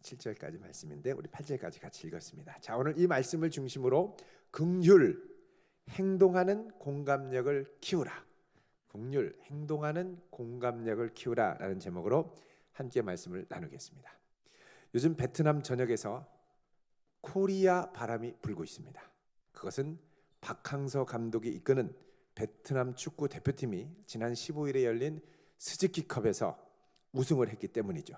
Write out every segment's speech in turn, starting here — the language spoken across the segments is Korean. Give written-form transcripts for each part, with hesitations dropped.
7절까지 말씀인데 우리 8절까지 같이 읽었습니다. 자, 오늘 이 말씀을 중심으로 긍휼, 행동하는 공감력을 키우라. 긍휼, 행동하는 공감력을 키우라라는 제목으로 함께 말씀을 나누겠습니다. 요즘 베트남 전역에서 코리아 바람이 불고 있습니다. 그것은 박항서 감독이 이끄는 베트남 축구 대표팀이 지난 15일에 열린 스즈키컵에서 우승을 했기 때문이죠.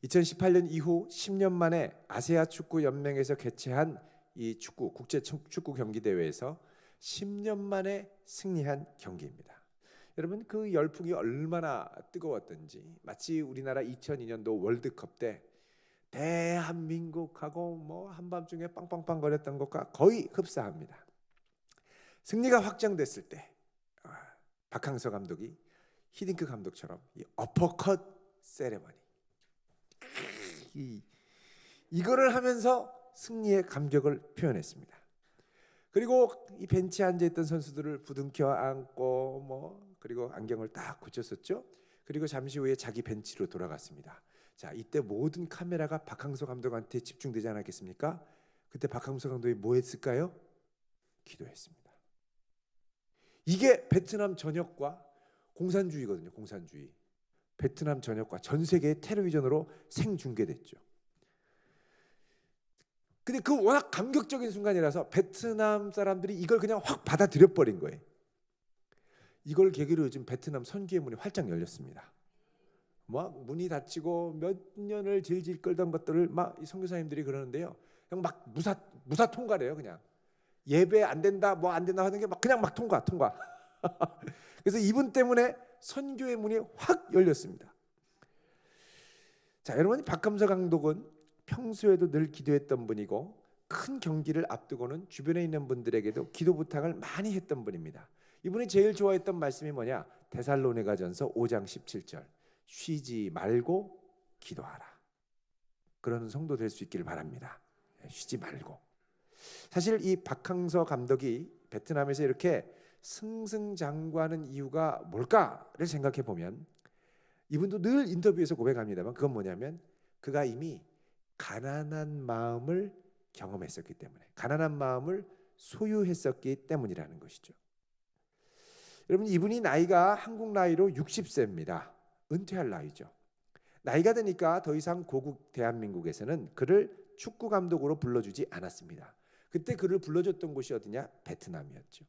2018년 이후 10년 만에 아시아 축구 연맹에서 개최한 이 국제 축구 경기 대회에서 10년 만에 승리한 경기입니다. 여러분, 그 열풍이 얼마나 뜨거웠던지 마치 우리나라 2002년도 월드컵 때 대한민국하고 뭐 한밤중에 빵빵빵 거렸던 것과 거의 흡사합니다. 승리가 확정됐을 때 박항서 감독이 히딩크 감독처럼 이 어퍼컷 세레머니 이거를 하면서 승리의 감격을 표현했습니다. 그리고 이 벤치에 앉아있던 선수들을 부둥켜 안고 그리고 안경을 딱 고쳤었죠. 그리고 잠시 후에 자기 벤치로 돌아갔습니다. 자, 이때 모든 카메라가 박항서 감독한테 집중되지 않았겠습니까? 그때 박항서 감독이 뭐 했을까요? 기도했습니다. 이게 베트남 전역과 공산주의거든요. 공산주의. 베트남 전역과 전 세계의 텔레비전으로 생중계됐죠. 근데 그 워낙 감격적인 순간이라서 베트남 사람들이 이걸 그냥 확 받아들여 버린 거예요. 이걸 계기로 요즘 베트남 선교의 문이 활짝 열렸습니다. 막 문이 닫히고 몇 년을 질질 끌던 것들을 막 이 선교사님들이 그러는데요. 그냥 막 무사 통과를 해요. 그냥 예배 안 된다, 뭐 안 된다 하는 게 막 그냥 막 통과. 그래서 이분 때문에 선교의 문이 확 열렸습니다. 자, 여러분, 박항서 감독은 평소에도 늘 기도했던 분이고 큰 경기를 앞두고는 주변에 있는 분들에게도 기도 부탁을 많이 했던 분입니다. 이분이 제일 좋아했던 말씀이 뭐냐? 데살로니가전서 5장 17절. 쉬지 말고 기도하라. 그러는 성도 될 수 있기를 바랍니다. 쉬지 말고. 사실 이 박항서 감독이 베트남에서 이렇게 승승장구하는 이유가 뭘까를 생각해 보면 이분도 늘 인터뷰에서 고백합니다만 그건 뭐냐면 그가 이미 가난한 마음을 경험했었기 때문에, 가난한 마음을 소유했었기 때문이라는 것이죠. 여러분, 이분이 나이가 한국 나이로 60세입니다. 은퇴할 나이죠. 나이가 드니까 더 이상 고국 대한민국에서는 그를 축구 감독으로 불러주지 않았습니다. 그때 그를 불러줬던 곳이 어디냐? 베트남이었죠.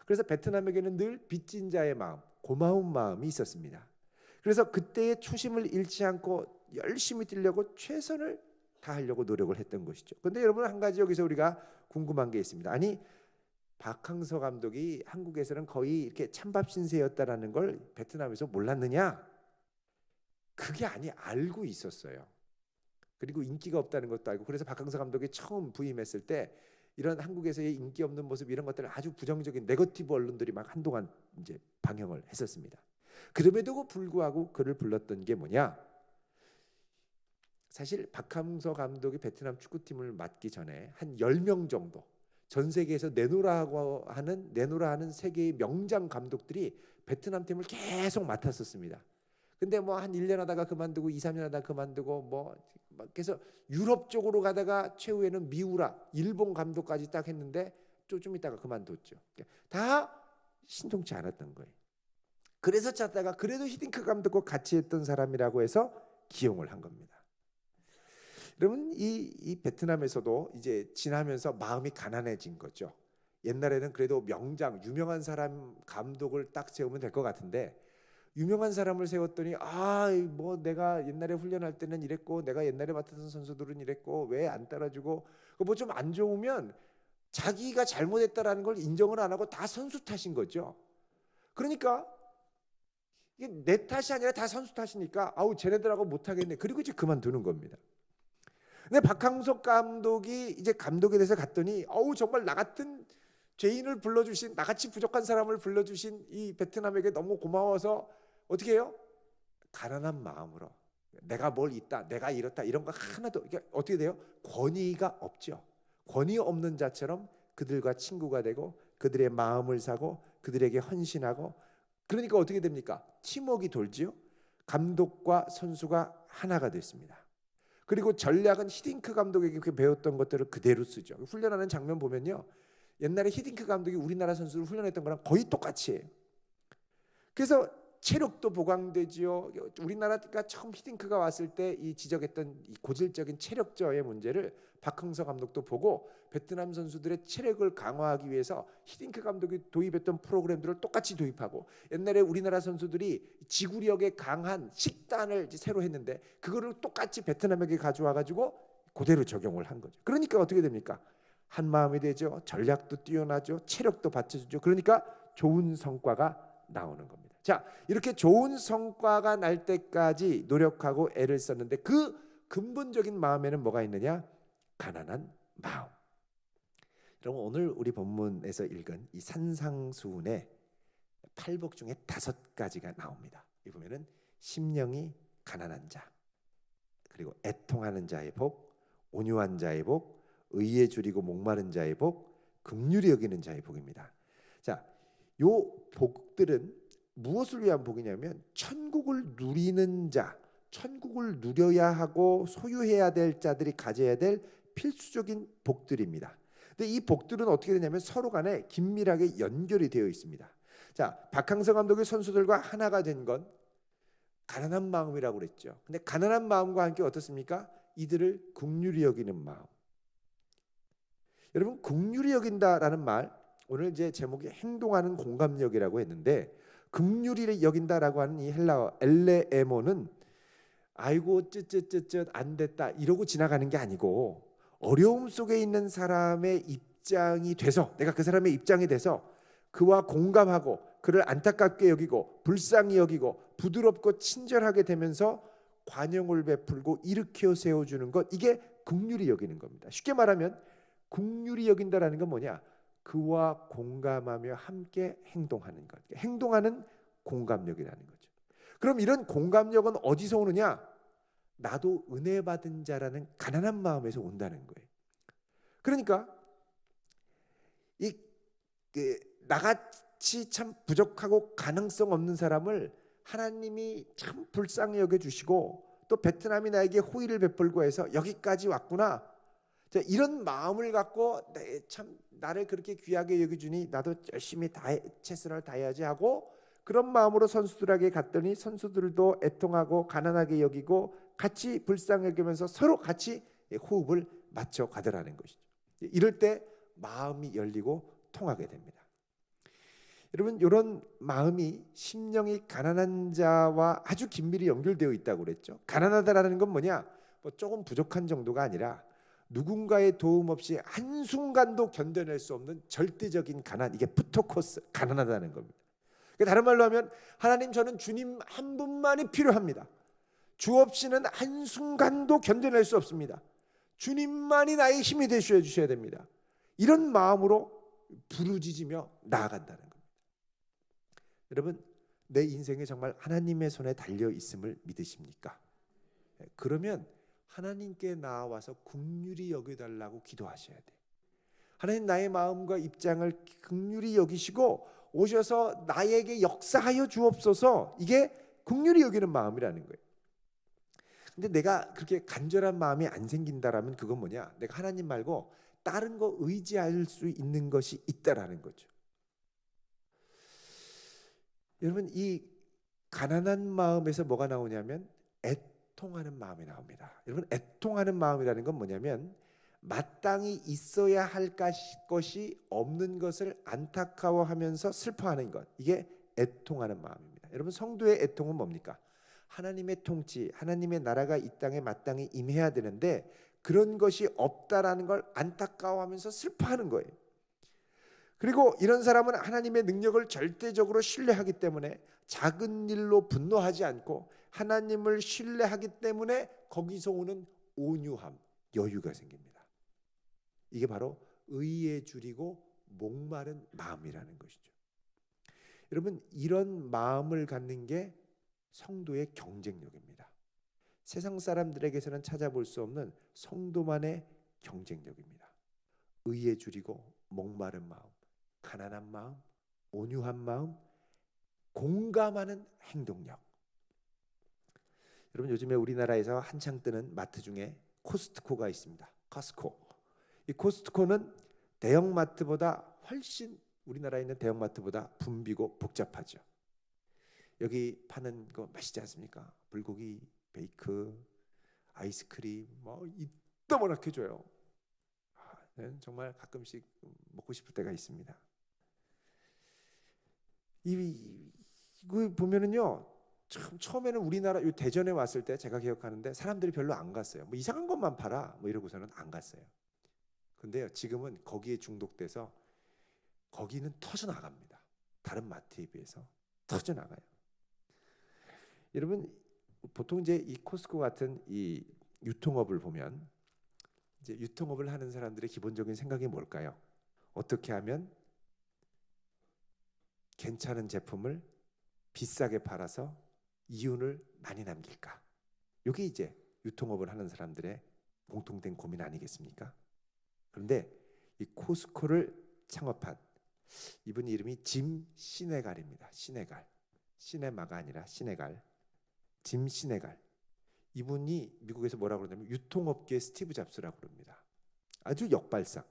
그래서 베트남에게는 늘 빚진 자의 마음, 고마운 마음이 있었습니다. 그래서 그때의 초심을 잃지 않고 열심히 뛰려고 최선을 다하려고 노력을 했던 것이죠. 그런데 여러분, 한 가지 여기서 우리가 궁금한 게 있습니다. 아니, 박항서 감독이 한국에서는 거의 이렇게 찬밥 신세였다라는 걸 베트남에서 몰랐느냐? 그게 알고 있었어요. 그리고 인기가 없다는 것도 알고, 그래서 박항서 감독이 처음 부임했을 때 이런 한국에서의 인기 없는 모습, 이런 것들을 아주 부정적인 네거티브 언론들이 막 한동안 이제 방영을 했었습니다. 그럼에도 불구하고 그를 불렀던 게 뭐냐? 사실 박항서 감독이 베트남 축구팀을 맡기 전에 한 10명 정도 전 세계에서 내노라 하는 세계의 명장 감독들이 베트남 팀을 계속 맡았었습니다. 근데 뭐 한 1년 하다가 그만두고 2, 3년 하다가 그만두고 뭐 그래서 유럽 쪽으로 가다가 최후에는 미우라 일본 감독까지 딱 했는데 좀 있다가 그만뒀죠. 다 신통치 않았던 거예요. 그래서 찾다가 그래도 히딩크 감독과 같이 했던 사람이라고 해서 기용을 한 겁니다. 여러분, 이 베트남에서도 이제 지나면서 마음이 가난해진 거죠. 옛날에는 그래도 명장, 유명한 사람 감독을 딱 세우면 될 것 같은데 유명한 사람을 세웠더니 뭐 내가 옛날에 훈련할 때는 이랬고 내가 옛날에 맡았던 선수들은 이랬고 왜 안 따라주고 뭐 좀 안 좋으면 자기가 잘못했다라는 걸 인정을 안 하고 다 선수 탓인 거죠. 그러니까 이게 내 탓이 아니라 다 선수 탓이니까 쟤네들하고 못하겠네. 그리고 이제 그만두는 겁니다. 근데 박항서 감독이 이제 감독에 대해서 갔더니 정말 나 같은 죄인을 불러주신, 나같이 부족한 사람을 불러주신 이 베트남에게 너무 고마워서 어떻게 해요? 가난한 마음으로 내가 뭘 있다, 내가 이렇다 이런 거 하나도 이게 어떻게 돼요? 권위가 없죠. 권위 없는 자처럼 그들과 친구가 되고 그들의 마음을 사고 그들에게 헌신하고, 그러니까 어떻게 됩니까? 팀워크가 돌지요. 감독과 선수가 하나가 됐습니다. 그리고 전략은 히딩크 감독에게 배웠던 것들을 그대로 쓰죠. 훈련하는 장면 보면요, 옛날에 히딩크 감독이 우리나라 선수를 훈련했던 거랑 거의 똑같이 해요. 그래서 체력도 보강되지요. 우리나라가 처음 히딩크가 왔을 때 이 지적했던 이 고질적인 체력 저하의 문제를 박항서 감독도 보고 베트남 선수들의 체력을 강화하기 위해서 히딩크 감독이 도입했던 프로그램들을 똑같이 도입하고, 옛날에 우리나라 선수들이 지구력에 강한 식단을 새로 했는데 그거를 똑같이 베트남에게 가져와 가지고 그대로 적용을 한 거죠. 그러니까 어떻게 됩니까? 한 마음이 되죠. 전략도 뛰어나죠. 체력도 받쳐주죠. 그러니까 좋은 성과가 나오는 겁니다. 자, 이렇게 좋은 성과가 날 때까지 노력하고 애를 썼는데 그 근본적인 마음에는 뭐가 있느냐? 가난한 마음. 여러분, 오늘 우리 본문에서 읽은 이 산상수훈의 8복 중에 5가지가 나옵니다. 이 보면은 심령이 가난한 자, 그리고 애통하는 자의 복, 온유한 자의 복, 의에 줄이고 목마른 자의 복, 긍휼히 여기는 자의 복입니다. 자, 요 복들은 무엇을 위한 복이냐면 천국을 누리는 자, 천국을 누려야 하고 소유해야 될 자들이 가져야 될 필수적인 복들입니다. 근데 이 복들은 어떻게 되냐면 서로 간에 긴밀하게 연결이 되어 있습니다. 자, 박항서 감독의 선수들과 하나가 된 건 가난한 마음이라고 그랬죠. 근데 가난한 마음과 함께 어떻습니까? 이들을 긍휼히 여기는 마음. 여러분, 긍휼히 여긴다라는 말, 오늘 이제 제목이 행동하는 공감력이라고 했는데, 긍휼히 여긴다라고 하는 이 헬라어 엘레에모는 아이고 쯧쯧쯧쯧 안 됐다 이러고 지나가는 게 아니고, 어려움 속에 있는 사람의 입장이 돼서, 내가 그 사람의 입장이 돼서 그와 공감하고 그를 안타깝게 여기고 불쌍히 여기고 부드럽고 친절하게 되면서 관용을 베풀고 일으켜 세워주는 것, 이게 긍휼히 여기는 겁니다. 쉽게 말하면 긍휼히 여긴다라는 건 뭐냐? 그와 공감하며 함께 행동하는 것, 행동하는 공감력이라는 거죠. 그럼 이런 공감력은 어디서 오느냐? 나도 은혜 받은 자라는 가난한 마음에서 온다는 거예요. 그러니까 이 나같이 참 부족하고 가능성 없는 사람을 하나님이 참 불쌍히 여겨주시고 또 베트남이 나에게 호의를 베풀고 해서 여기까지 왔구나, 자, 이런 마음을 갖고 참 나를 그렇게 귀하게 여겨주니 나도 열심히 최선을 다해야지 하고, 그런 마음으로 선수들에게 갔더니 선수들도 애통하고 가난하게 여기고 같이 불쌍히 여기면서 서로 같이 호흡을 맞춰 가더라는 것이죠. 이럴 때 마음이 열리고 통하게 됩니다. 여러분, 이런 마음이 심령이 가난한 자와 아주 긴밀히 연결되어 있다고 그랬죠. 가난하다라는 건 뭐냐? 뭐 조금 부족한 정도가 아니라 누군가의 도움 없이 한순간도 견뎌낼 수 없는 절대적인 가난, 이게 푸토코스, 가난하다는 겁니다. 다른 말로 하면 하나님, 저는 주님 한 분만이 필요합니다. 주 없이는 한순간도 견뎌낼 수 없습니다. 주님만이 나의 힘이 되셔 주셔야 됩니다. 이런 마음으로 부르짖으며 나아간다는 겁니다. 여러분, 내 인생이 정말 하나님의 손에 달려 있음을 믿으십니까? 그러면 하나님께 나와서 긍휼히 여겨달라고 기도하셔야 돼요. 하나님, 나의 마음과 입장을 긍휼히 여기시고 오셔서 나에게 역사하여 주옵소서, 이게 긍휼히 여기는 마음이라는 거예요. 근데 내가 그렇게 간절한 마음이 안 생긴다라면 그건 뭐냐? 내가 하나님 말고 다른 거 의지할 수 있는 것이 있다라는 거죠. 여러분, 이 가난한 마음에서 뭐가 나오냐면 애통하는 마음이 나옵니다. 여러분, 애통하는 마음이라는 건 뭐냐면 마땅히 있어야 할 것이 없는 것을 안타까워하면서 슬퍼하는 것, 이게 애통하는 마음입니다. 여러분, 성도의 애통은 뭡니까? 하나님의 통치, 하나님의 나라가 이 땅에 마땅히 임해야 되는데 그런 것이 없다라는 걸 안타까워하면서 슬퍼하는 거예요. 그리고 이런 사람은 하나님의 능력을 절대적으로 신뢰하기 때문에 작은 일로 분노하지 않고 하나님을 신뢰하기 때문에 거기서 오는 온유함, 여유가 생깁니다. 이게 바로 의에 줄이고 목마른 마음이라는 것이죠. 여러분, 이런 마음을 갖는 게 성도의 경쟁력입니다. 세상 사람들에게서는 찾아볼 수 없는 성도만의 경쟁력입니다. 의에 줄이고 목마른 마음, 가난한 마음, 온유한 마음, 공감하는 행동력. 여러분 요즘에 우리나라에서 한창 뜨는 마트 중에 코스트코가 있습니다. 코스트코. 이 코스트코는 대형 마트보다 훨씬 우리나라에 있는 대형 마트보다 붐비고 복잡하죠. 여기 파는 거 맛있지 않습니까? 불고기, 베이크, 아이스크림 뭐 이따만하게 줘요. 정말 가끔씩 먹고 싶을 때가 있습니다. 이거 보면은요, 참 처음에는 우리나라 요 대전에 왔을 때 제가 기억하는데 사람들이 별로 안 갔어요. 뭐 이상한 것만 팔아 뭐 이러고서는 안 갔어요. 근데요, 지금은 거기에 중독돼서 거기는 터져 나갑니다. 다른 마트에 비해서 터져 나가요. 여러분 보통 이제 이 코스트코 같은 이 유통업을 보면 이제 유통업을 하는 사람들의 기본적인 생각이 뭘까요? 어떻게 하면 괜찮은 제품을 비싸게 팔아서 이윤을 많이 남길까? 이게 이제 유통업을 하는 사람들의 공통된 고민 아니겠습니까? 그런데 이 코스트코를 창업한 이분 이름이 짐 시네갈입니다. 시네갈. 시네마가 아니라 시네갈. 짐 시네갈. 이분이 미국에서 뭐라고 그러냐면 유통업계의 스티브 잡스라고 그럽니다. 아주 역발상.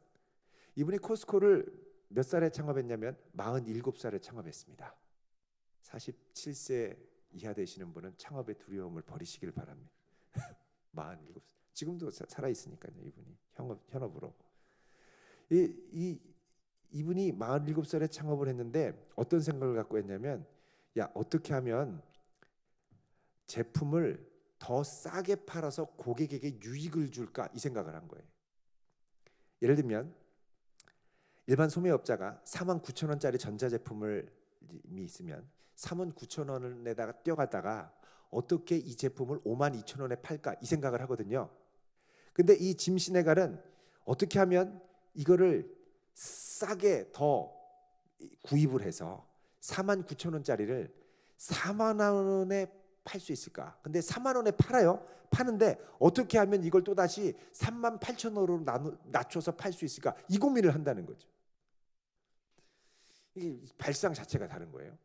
이분이 코스트코를 몇 살에 창업했냐면 47살에 창업했습니다. 47세 이하 되시는 분은 창업의 두려움을 버리시길 바랍니다. 47살. 지금도 살아 있으니까요. 이분이 현업으로. 이분이 47살에 창업을 했는데 어떤 생각을 갖고 했냐면, 야, 어떻게 하면 제품을 더 싸게 팔아서 고객에게 유익을 줄까, 이 생각을 한 거예요. 예를 들면 일반 소매업자가 49,000원짜리 전자제품을 이미 있으면 39,000원에다가 뛰어갔다가 어떻게 이 제품을 52,000원에 팔까, 이 생각을 하거든요. 근데 이 짐 시네갈은 어떻게 하면 이거를 싸게 더 구입을 해서 49,000원짜리를 4만 원에 팔 수 있을까? 근데 4만 원에 팔아요. 파는데 어떻게 하면 이걸 또다시 38,000원으로 낮춰서 팔 수 있을까? 이 고민을 한다는 거죠. 이게 발상 자체가 다른 거예요.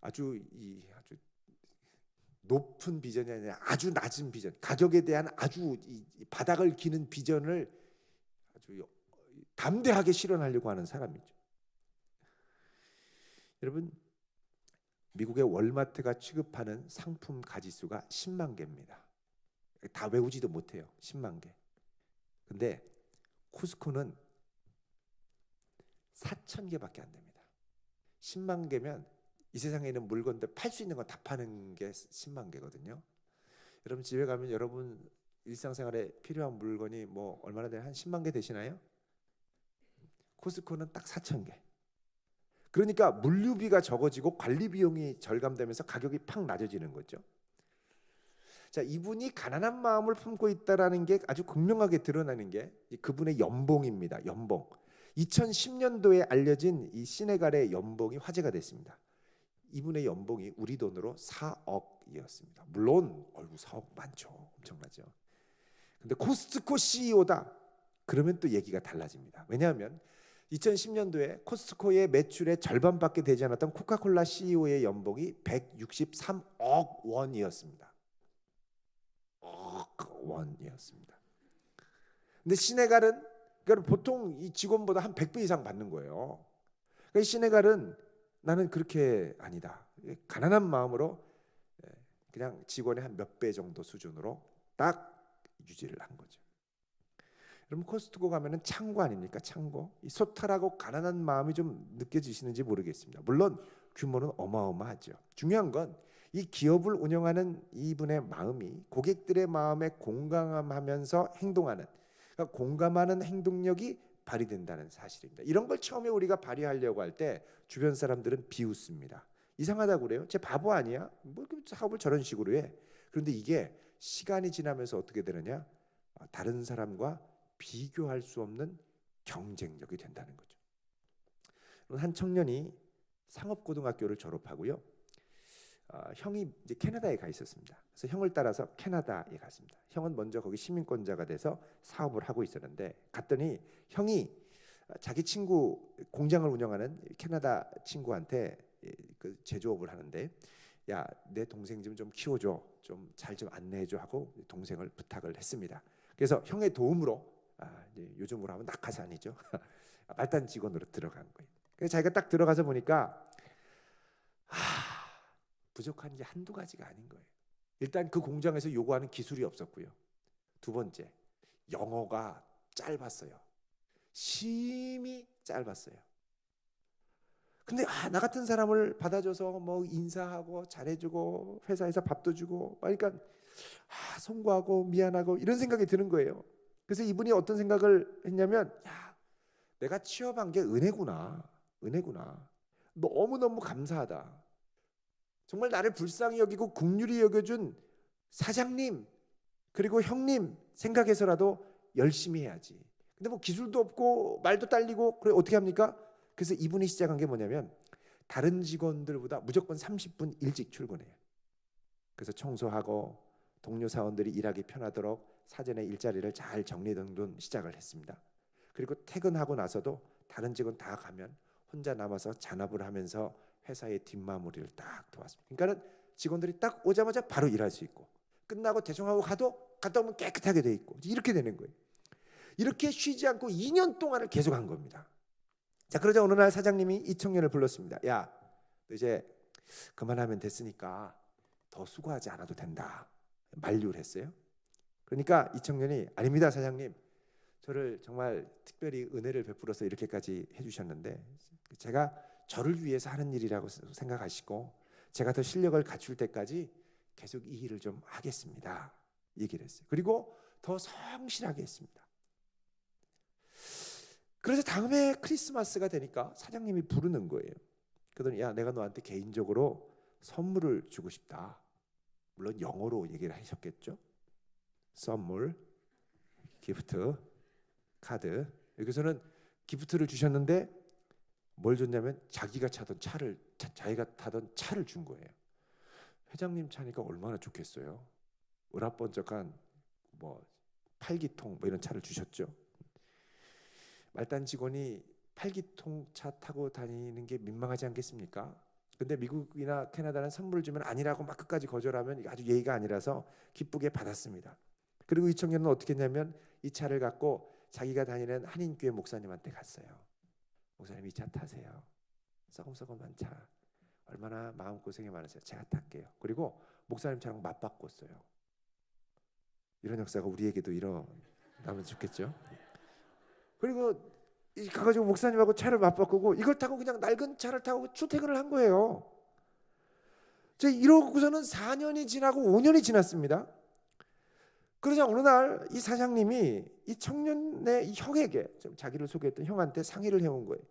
아주 높은 비전이 아니라 아주 낮은 비전, 가격에 대한 아주 바닥을 기는 비전을 아주 담대하게 실현하려고 하는 사람이죠. 여러분, 미국의 월마트가 취급하는 상품 가지수가 10만 개입니다. 다 외우지도 못해요. 10만 개. 근데 코스트코는 4,000개밖에 안 됩니다. 10만 개면 이 세상에 있는 물건들 팔 수 있는 건 다 파는 게 10만 개거든요. 여러분 집에 가면 여러분 일상생활에 필요한 물건이 뭐 얼마나 되나 한 10만 개 되시나요? 코스트코는 딱 4,000개. 그러니까 물류비가 적어지고 관리 비용이 절감되면서 가격이 팍 낮아지는 거죠. 자, 이분이 가난한 마음을 품고 있다라는 게 아주 극명하게 드러나는 게 그분의 연봉입니다. 연봉. 2010년도에 알려진 이 시네갈의 연봉이 화제가 됐습니다. 이분의 연봉이 우리 돈으로 4억이었습니다. 물론 4억 많죠. 엄청나죠. 근데 코스트코 CEO다. 그러면 또 얘기가 달라집니다. 왜냐하면 2010년도에 코스트코의 매출의 절반밖에 되지 않았던 코카콜라 CEO의 연봉이 163억 원이었습니다. 억 원이었습니다. 근데 시네갈은 그러니까 보통 이 직원보다 한 100배 이상 받는 거예요. 그러니까 시네갈은 나는 그렇게 아니다. 가난한 마음으로 그냥 직원의 한 몇 배 정도 수준으로 딱 유지를 한 거죠. 여러분 코스트코 가면은 창고 아닙니까? 창고. 이 소탈하고 가난한 마음이 좀 느껴지시는지 모르겠습니다. 물론 규모는 어마어마하죠. 중요한 건 이 기업을 운영하는 이분의 마음이 고객들의 마음에 공감하면서 행동하는, 그러니까 공감하는 행동력이 발휘된다는 사실입니다. 이런 걸 처음에 우리가 발휘하려고 할 때 주변 사람들은 비웃습니다. 이상하다고 그래요? 쟤 바보 아니야? 뭐 사업을 저런 식으로 해? 그런데 이게 시간이 지나면서 어떻게 되느냐? 다른 사람과 비교할 수 없는 경쟁력이 된다는 거죠. 한 청년이 상업고등학교를 졸업하고요. 형이 이제 캐나다에 가 있었습니다. 그래서 형을 따라서 캐나다에 갔습니다. 형은 먼저 거기 시민권자가 돼서 사업을 하고 있었는데 갔더니 형이 자기 친구 공장을 운영하는 캐나다 친구한테 그 제조업을 하는데 야, 내 동생 좀 키워줘, 좀 잘 좀 안내해줘 하고 동생을 부탁을 했습니다. 그래서 형의 도움으로 이제 요즘으로 하면 낙하산이죠. 말단 직원으로 들어간 거예요. 그래서 자기가 딱 들어가서 보니까 부족한 게 한두 가지가 아닌 거예요. 일단 그 공장에서 요구하는 기술이 없었고요. 두 번째, 영어가 짧았어요. 심히 짧았어요. 근데 나 같은 사람을 받아줘서 뭐 인사하고 잘해주고 회사에서 밥도 주고 그러니까 송구하고 미안하고 이런 생각이 드는 거예요. 그래서 이분이 어떤 생각을 했냐면, 야, 내가 취업한 게 은혜구나. 너무너무 감사하다. 정말 나를 불쌍히 여기고 긍휼히 여겨준 사장님 그리고 형님 생각해서라도 열심히 해야지. 근데 뭐 기술도 없고 말도 딸리고 그래 어떻게 합니까? 그래서 이분이 시작한 게 뭐냐면 다른 직원들보다 무조건 30분 일찍 출근해요. 그래서 청소하고 동료 사원들이 일하기 편하도록 사전에 일자리를 잘 정리등등 시작을 했습니다. 그리고 퇴근하고 나서도 다른 직원 다 가면 혼자 남아서 잔업을 하면서 회사의 뒷마무리를 딱 도왔습니다. 그러니까는 직원들이 딱 오자마자 바로 일할 수 있고 끝나고 대충하고 갔다 오면 깨끗하게 돼 있고 이렇게 되는 거예요. 이렇게 쉬지 않고 2년 동안을 계속한 겁니다. 자, 그러자 어느 날 사장님이 이 청년을 불렀습니다. 야, 너 이제 그만하면 됐으니까 더 수고하지 않아도 된다. 만류를 했어요. 그러니까 이 청년이 아닙니다, 사장님. 저를 정말 특별히 은혜를 베풀어서 이렇게까지 해주셨는데 제가 저를 위해서 하는 일이라고 생각하시고 제가 더 실력을 갖출 때까지 계속 이 일을 좀 하겠습니다. 얘기를 했어요. 그리고 더 성실하게 했습니다. 그래서 다음에 크리스마스가 되니까 사장님이 부르는 거예요. 그러더니 야, 내가 너한테 개인적으로 선물을 주고 싶다. 물론 영어로 얘기를 하셨겠죠. 선물, 기프트, 카드. 여기서는 기프트를 주셨는데 뭘 줬냐면 자기가 타던 차를 준 거예요. 회장님 차니까 얼마나 좋겠어요. 으라번쩍한 뭐 8기통 뭐 이런 차를 주셨죠. 말단 직원이 8기통 차 타고 다니는 게 민망하지 않겠습니까? 근데 미국이나 캐나다는 선물을 주면 아니라고 막 끝까지 거절하면 아주 예의가 아니라서 기쁘게 받았습니다. 그리고 이 청년은 어떻게 했냐면 이 차를 갖고 자기가 다니는 한인교회 목사님한테 갔어요. 목사님 이 차 타세요. 썩음썩음한 차. 얼마나 마음고생이 많으세요. 제가 탈게요. 그리고 목사님 차랑 맞바꿨어요. 이런 역사가 우리에게도 일어나면 좋겠죠. 그리고 가가지고 목사님하고 차를 맞바꾸고 이걸 타고 그냥 낡은 차를 타고 출퇴근을 한 거예요. 이러고서는 4년이 지나고 5년이 지났습니다. 그러자 어느 날 이 사장님이 이 청년의 형에게 자기를 소개했던 형한테 상의를 해온 거예요.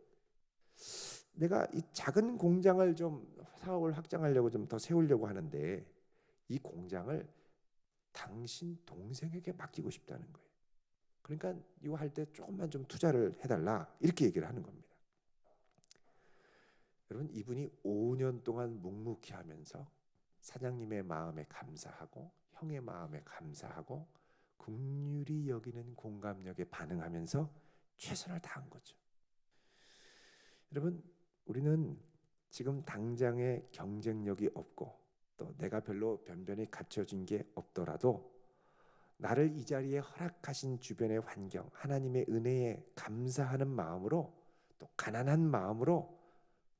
내가 이 작은 공장을 좀 사업을 확장하려고 좀 더 세우려고 하는데 이 공장을 당신 동생에게 맡기고 싶다는 거예요. 그러니까 이거 할 때 조금만 좀 투자를 해달라 이렇게 얘기를 하는 겁니다. 여러분 이분이 5년 동안 묵묵히 하면서 사장님의 마음에 감사하고 형의 마음에 감사하고 긍휼히 여기는 공감력에 반응하면서 최선을 다한 거죠. 여러분 우리는 지금 당장의 경쟁력이 없고 또 내가 별로 변변히 갖춰진 게 없더라도 나를 이 자리에 허락하신 주변의 환경, 하나님의 은혜에 감사하는 마음으로 또 가난한 마음으로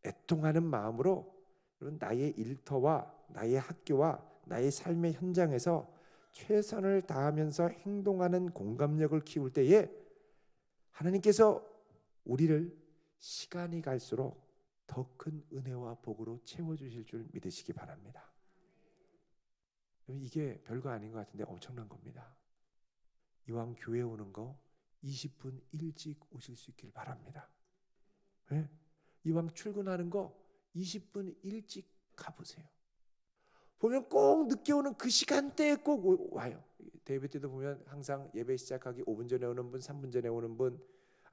애통하는 마음으로 나의 일터와 나의 학교와 나의 삶의 현장에서 최선을 다하면서 행동하는 공감력을 키울 때에 하나님께서 우리를 시간이 갈수록 더 큰 은혜와 복으로 채워주실 줄 믿으시기 바랍니다. 이게 별거 아닌 것 같은데 엄청난 겁니다. 이왕 교회 오는 거 20분 일찍 오실 수 있길 바랍니다. 네? 이왕 출근하는 거 20분 일찍 가보세요. 보면 꼭 늦게 오는 그 시간대에 꼭 와요. 대회 때도 보면 항상 예배 시작하기 5분 전에 오는 분, 3분 전에 오는 분,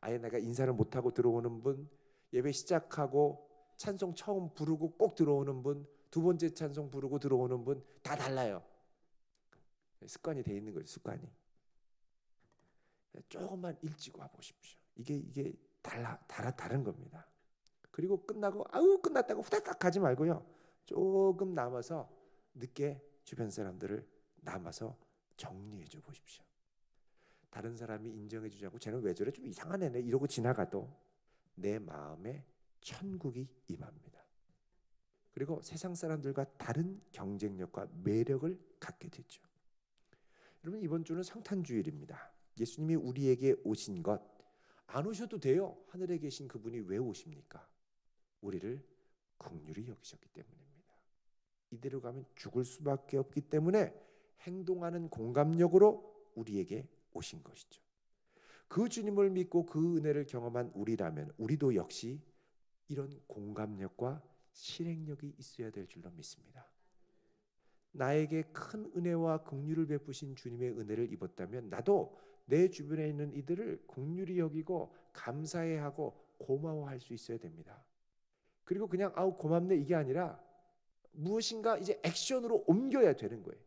아예 내가 인사를 못하고 들어오는 분, 예배 시작하고 찬송 처음 부르고 꼭 들어오는 분, 두 번째 찬송 부르고 들어오는 분 다 달라요. 습관이 돼 있는 거죠. 습관이. 조금만 일찍 와 보십시오. 이게 다른 겁니다. 그리고 끝나고 아우 끝났다고 후다닥 가지 말고요. 조금 남아서 늦게 주변 사람들을 남아서 정리해 줘 보십시오. 다른 사람이 인정해 주지 않고 쟤는 왜 저래 좀 이상한 애네 이러고 지나가도 내 마음에 천국이 임합니다. 그리고 세상 사람들과 다른 경쟁력과 매력을 갖게 되죠. 여러분, 이번 주는 성탄주일입니다. 예수님이 우리에게 오신 것 안 오셔도 돼요. 하늘에 계신 그분이 왜 오십니까? 우리를 긍휼히 여기셨기 때문입니다. 이대로 가면 죽을 수밖에 없기 때문에 행동하는 공감력으로 우리에게 오신 것이죠. 그 주님을 믿고 그 은혜를 경험한 우리라면 우리도 역시 이런 공감력과 실행력이 있어야 될 줄로 믿습니다. 나에게 큰 은혜와 긍휼을 베푸신 주님의 은혜를 입었다면 나도 내 주변에 있는 이들을 긍휼히 여기고 감사해하고 고마워할 수 있어야 됩니다. 그리고 그냥 아우 고맙네 이게 아니라 무엇인가 이제 액션으로 옮겨야 되는 거예요.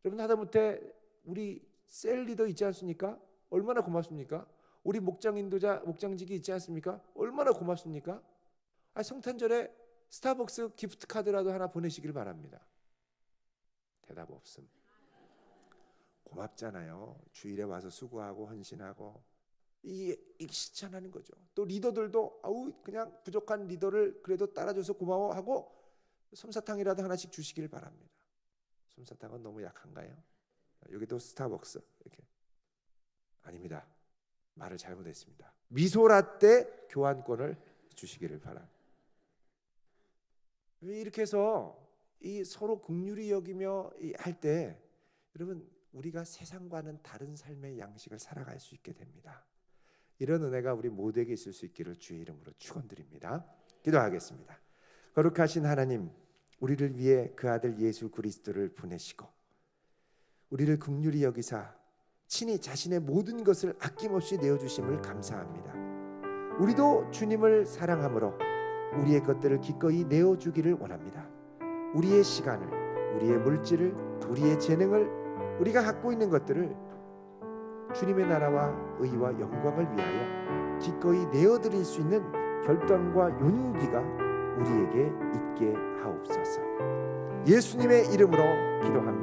여러분, 하다못해 우리 셀 리더 있지 않습니까? 얼마나 고맙습니까? 우리 목장직이 있지 않습니까? 얼마나 고맙습니까? 성탄절에 스타벅스 기프트 카드라도 하나 보내시길 바랍니다. 대답 없음. 고맙잖아요. 주일에 와서 수고하고 헌신하고 이게 실천하는 거죠. 또 리더들도 그냥 부족한 리더를 그래도 따라줘서 고마워하고 솜사탕이라도 하나씩 주시길 바랍니다. 솜사탕은 너무 약한가요? 여기도 스타벅스 이렇게 아닙니다. 말을 잘못했습니다. 미소라떼 교환권을 주시기를 바랍니다. 이렇게 해서 이 서로 긍휼히 여기며 할 때 여러분, 우리가 세상과는 다른 삶의 양식을 살아갈 수 있게 됩니다. 이런 은혜가 우리 모두에게 있을 수 있기를 주의 이름으로 축원드립니다. 기도하겠습니다. 거룩하신 하나님, 우리를 위해 그 아들 예수 그리스도를 보내시고 우리를 긍휼히 여기사 친히 자신의 모든 것을 아낌없이 내어주심을 감사합니다. 우리도 주님을 사랑함으로 우리의 것들을 기꺼이 내어주기를 원합니다. 우리의 시간을, 우리의 물질을, 우리의 재능을, 우리가 갖고 있는 것들을 주님의 나라와 의와 영광을 위하여 기꺼이 내어드릴 수 있는 결단과 용기가 우리에게 있게 하옵소서. 예수님의 이름으로 기도합니다.